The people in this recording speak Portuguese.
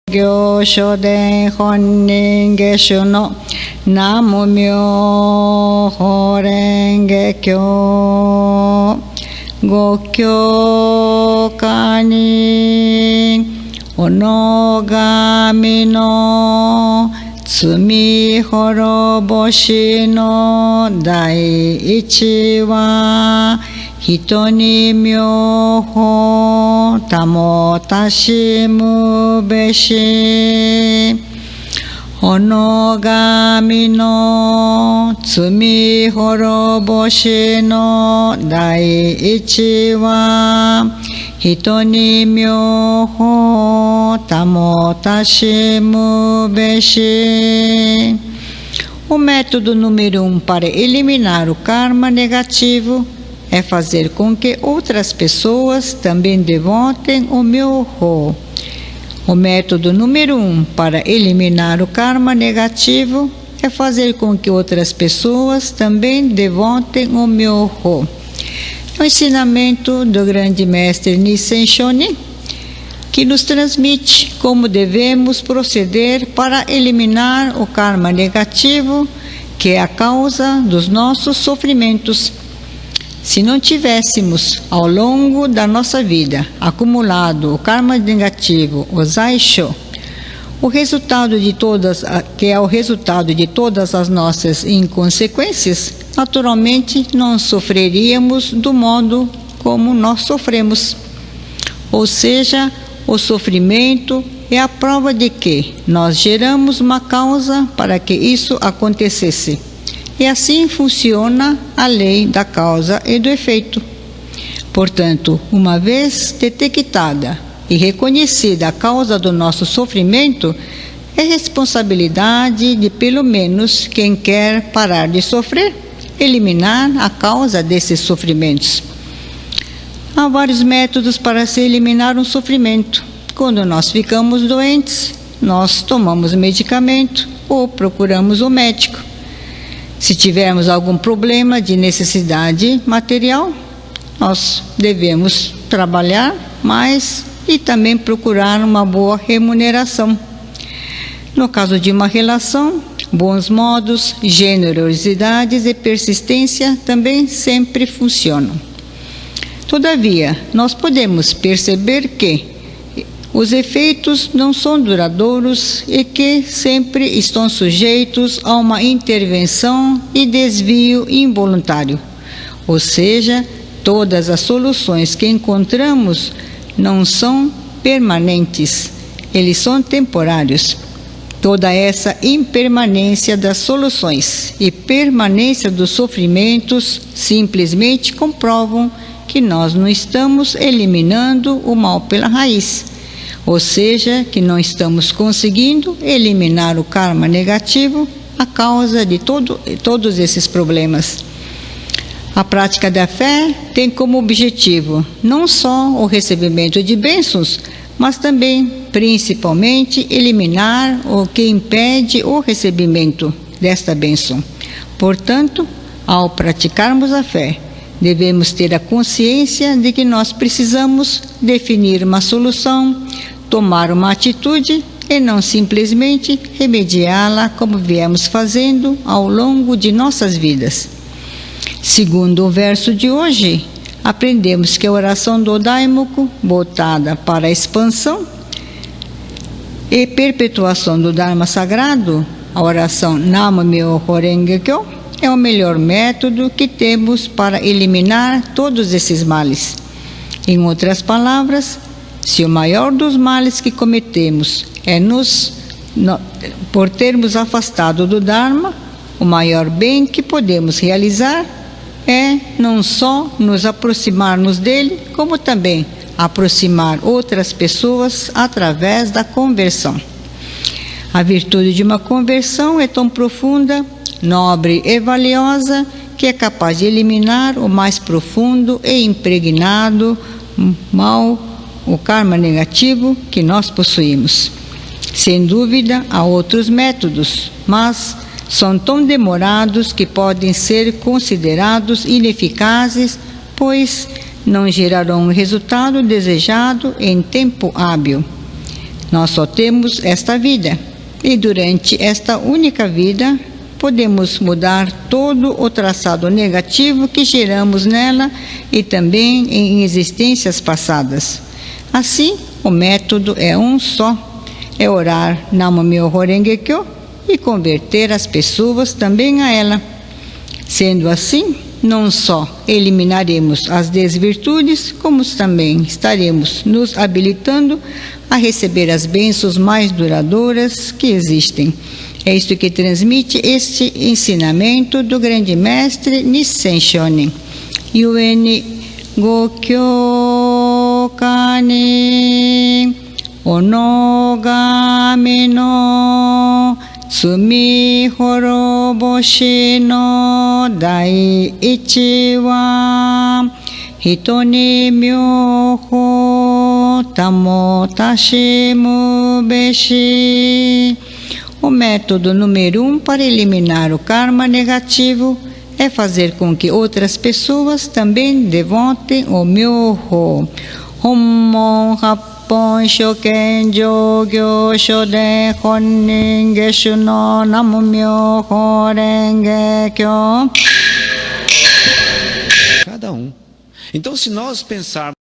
Gyo Shoden Honnin Geshu no Namu Myo Horenge Kyo Gokyo Kani Onogami no Tsumi Horoboshi no Daiichi wa Hito ni myoho tamotashimu beshi Onogami no tsumi horoboshi no daiichi wa Hito ni myoho tamotashimu beshi. O método número 1 para eliminar o karma negativo é fazer com que outras pessoas também devotem o Myoho. O método número 1 para eliminar o karma negativo é fazer com que outras pessoas também devotem o Myoho. É o ensinamento do grande mestre Nissen Shonin, que nos transmite como devemos proceder para eliminar o karma negativo, que é a causa dos nossos sofrimentos. Se não tivéssemos, ao longo da nossa vida, acumulado o karma negativo, o Zaisho, o resultado de todas, que é o resultado de todas as nossas inconsequências, naturalmente não sofreríamos do modo como nós sofremos. Ou seja, o sofrimento é a prova de que nós geramos uma causa para que isso acontecesse. E assim funciona a lei da causa e do efeito. Portanto, uma vez detectada e reconhecida a causa do nosso sofrimento, é responsabilidade de pelo menos quem quer parar de sofrer, eliminar a causa desses sofrimentos. Há vários métodos para se eliminar um sofrimento. Quando nós ficamos doentes, nós tomamos medicamento ou procuramos um médico. Se tivermos algum problema de necessidade material, nós devemos trabalhar mais e também procurar uma boa remuneração. No caso de uma relação, bons modos, generosidades e persistência também sempre funcionam. Todavia, nós podemos perceber que os efeitos não são duradouros e que sempre estão sujeitos a uma intervenção e desvio involuntário. Ou seja, todas as soluções que encontramos não são permanentes, eles são temporários. Toda essa impermanência das soluções e permanência dos sofrimentos simplesmente comprovam que nós não estamos eliminando o mal pela raiz. Ou seja, que não estamos conseguindo eliminar o karma negativo, a causa de todos esses problemas. A prática da fé tem como objetivo não só o recebimento de bênçãos, mas também, principalmente, eliminar o que impede o recebimento desta bênção. Portanto, ao praticarmos a fé, devemos ter a consciência de que nós precisamos definir uma solução, tomar uma atitude e não simplesmente remediá-la como viemos fazendo ao longo de nossas vidas. Segundo o verso de hoje, aprendemos que a oração do Daimoku, voltada para a expansão e perpetuação do Dharma sagrado, a oração Namu Myo Horenge Kyo, é o melhor método que temos para eliminar todos esses males. Em outras palavras, se o maior dos males que cometemos é por termos afastado do Dharma, o maior bem que podemos realizar é não só nos aproximarmos dele, como também aproximar outras pessoas através da conversão. A virtude de uma conversão é tão profunda, nobre e valiosa que é capaz de eliminar o mais profundo e impregnado mal, o karma negativo que nós possuímos. Sem dúvida, há outros métodos, mas são tão demorados que podem ser considerados ineficazes, pois não gerarão o resultado desejado em tempo hábil. Nós só temos esta vida, e durante esta única vida podemos mudar todo o traçado negativo que geramos nela e também em existências passadas. Assim, o método é um só, é orar Namo Myoho Renge Kyo e converter as pessoas também a ela. Sendo assim, não só eliminaremos as desvirtudes, como também estaremos nos habilitando a receber as bênçãos mais duradouras que existem. É isto que transmite este ensinamento do grande mestre Nissen Shonin. Yuen Gokyo Kani Onogami no Tsumi Horoboshi no Daiichi wa Hito ni myoho tamotashimu beshi. O método número 1 para eliminar o karma negativo é fazer com que outras pessoas também devotem o Myoho. Hommon Happon Shoken Jogyo Shoden Honnin Geshu no Namo Myoho Renge Kyo. Cada um. Então, se nós pensarmos